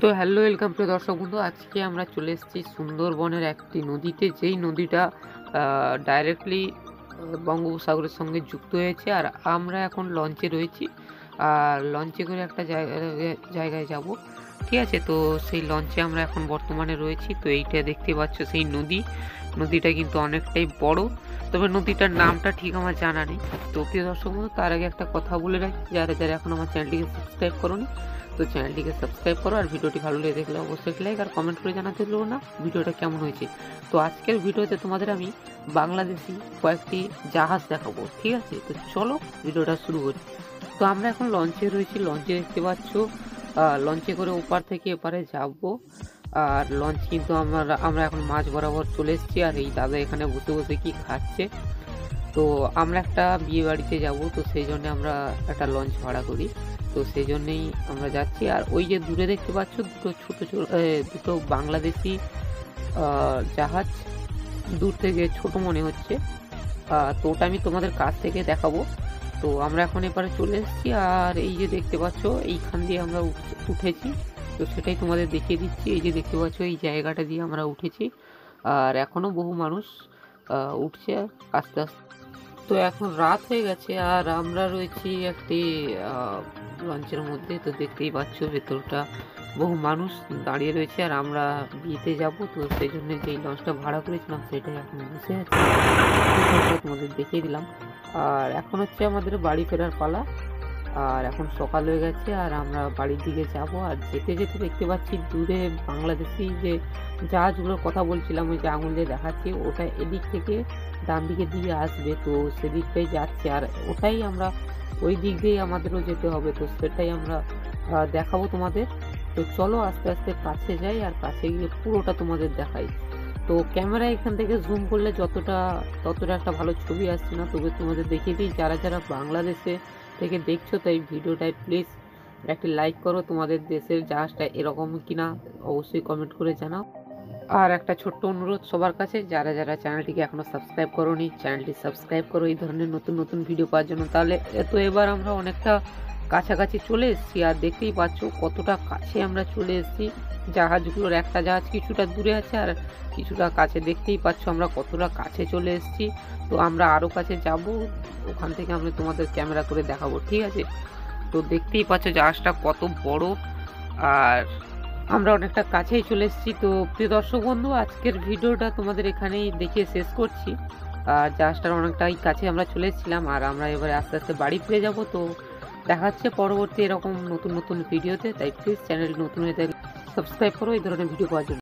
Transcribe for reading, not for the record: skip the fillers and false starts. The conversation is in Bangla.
তো হ্যালো ওয়েলকাম প্রিয় দর্শক বন্ধু, আজকে আমরা চলে এসেছি সুন্দরবনের একটি নদীতে, যেই নদীটা ডাইরেক্টলি বঙ্গোপসাগরের সঙ্গে যুক্ত হয়েছে। আর আমরা এখন লঞ্চে রয়েছি, আর লঞ্চে করে একটা জায়গায় যাব। ঠিক আছে, তো সেই লঞ্চে আমরা এখন বর্তমানে রয়েছি। তো এইটা দেখতে পাচ্ছ সেই নদীটা কিন্তু অনেকটাই বড়, তবে নদীটার নামটা ঠিক আমার জানা নেই। তো প্রিয় দর্শক বন্ধু, তার আগে একটা কথা বলে রাখি, যারা যারা এখন আমার চ্যানেলটিকে সাবস্ক্রাইব করোনি, তো চ্যানেলটিকে সাবস্ক্রাইব করো। আর ভিডিওটি ভালো লেগে দেখলে অবশ্যই লাইক আর কমেন্ট করে জানাতে ভুলো না ভিডিওটা কেমন হয়েছে। তো আজকের ভিডিওতে তোমাদের আমি বাংলাদেশি কয়েকটি জাহাজ দেখাবো। ঠিক আছে, তো চলো ভিডিওটা শুরু করি। তো আমরা এখন লঞ্চে রয়েছি, লঞ্চে দেখতে পাচ্ছ লঞ্চে করে ওপার থেকে এপারে যাব। আর লঞ্চ কিন্তু আমরা এখন মাঝ বরাবর চলে এসেছি। আর এই দাদা এখানে বসে বসে কি খাচ্ছে। তো আমরা একটা বিয়ে বাড়িতে যাব, তো সেই জন্য আমরা একটা লঞ্চ ভাড়া করি, তো সেই জন্যেই আমরা যাচ্ছি। আর ওই যে দূরে দেখতে পাচ্ছ দুটো বাংলাদেশি জাহাজ, দূর থেকে ছোট মনে হচ্ছে। তো ওটা আমি তোমাদের কাছ থেকে দেখাবো। তো আমরা এখন এপারে চলে এসেছি, আর এই যে দেখতে পাচ্ছ এইখান দিয়ে আমরা উঠেছি, তো সেটাই তোমাদের দেখিয়ে দিচ্ছি। এই যে দেখতে পাচ্ছ এই জায়গাটা দিয়ে আমরা উঠেছি, আর এখনো বহু মানুষ উঠছে আস্তে আস্তে। তো এখন রাত হয়ে গেছে, আর আমরা রয়েছি একটি লঞ্চের মধ্যে। তো দেখতেই পাচ্ছ ভেতরটা বহু মানুষ দাঁড়িয়ে রয়েছে, আর আমরা বিয়েতে যাব, তো সেই জন্য যেই লঞ্চটা ভাড়া করেছিলাম সেটাই এখন বসে আছে, তোমাদের দেখিয়ে দিলাম। আর এখন হচ্ছে আমাদের বাড়ি ফেরার পালা। আর এখন সকাল হয়ে গেছে, আর আমরা বাড়ির দিকে যাব। আর যেতে যেতে দেখতে পাচ্ছি দূরে বাংলাদেশি যে জাহাজগুলোর কথা বলছিলাম, ওই যে আঙুল দিয়ে দেখাচ্ছি, ওটা এদিক থেকে ডান দিকে দিয়ে আসবে, তো সেদিকটাই যাচ্ছে। আর ওটাই আমরা ওই দিক দিয়ে আমাদেরও যেতে হবে, তো সেটাই আমরা দেখাবো তোমাদের। তো চলো আস্তে আস্তে কাছে যাই, আর কাছে গিয়ে পুরোটা তোমাদের দেখাই। তো ক্যামেরা এখান থেকে জুম করলে ততটা একটা ভালো ছবি আসছে না, তবে তোমাদের দেখিয়ে দিই। যারা যারা বাংলাদেশে থেকে দেখছো, তাই ভিডিওটায় প্লিজ একটি লাইক করো। তোমাদের দেশের জাহাজটা এরকম কিনা অবশ্যই কমেন্ট করে জানাও। আর একটা ছোট্ট অনুরোধ সবার কাছে, যারা যারা চ্যানেলটিকে এখনো সাবস্ক্রাইব করোনি, চ্যানেলটি সাবস্ক্রাইব করো এই ধরনের নতুন নতুন ভিডিও পাওয়ার জন্য। তাহলে তো এবার আমরা অনেকটা কাছাকাছি চলে এসেছি, আর দেখতেই পাচ্ছ কতটা কাছে আমরা চলে এসেছি। জাহাজগুলোর একটা জাহাজ কিছুটা দূরে আছে, আর কিছুটা কাছে। দেখতেই পাচ্ছ আমরা কতটা কাছে চলে এসেছি। তো আমরা আরও কাছে যাব, ওখান থেকে আমরা তোমাদের ক্যামেরা করে দেখাবো। ঠিক আছে, তো দেখতেই পাচ্ছ জাহাজটা কত বড়, আর আমরা অনেকটা কাছেই চলে এসেছি। তো প্রিয় দর্শক বন্ধু, আজকের ভিডিওটা তোমাদের এখানেই দেখিয়ে শেষ করছি। আর জাহাজটার অনেকটাই কাছে আমরা চলে এসেছিলাম, আর আমরা এবারে আস্তে আস্তে বাড়ি ফিরে যাব। তো দেখা হচ্ছে পরবর্তী এরকম নতুন নতুন ভিডিওতে। তাই প্লিজ চ্যানেল নতুন হয়ে থাকলে সাবস্ক্রাইব করো এই ধরনের ভিডিও পাওয়ার জন্য।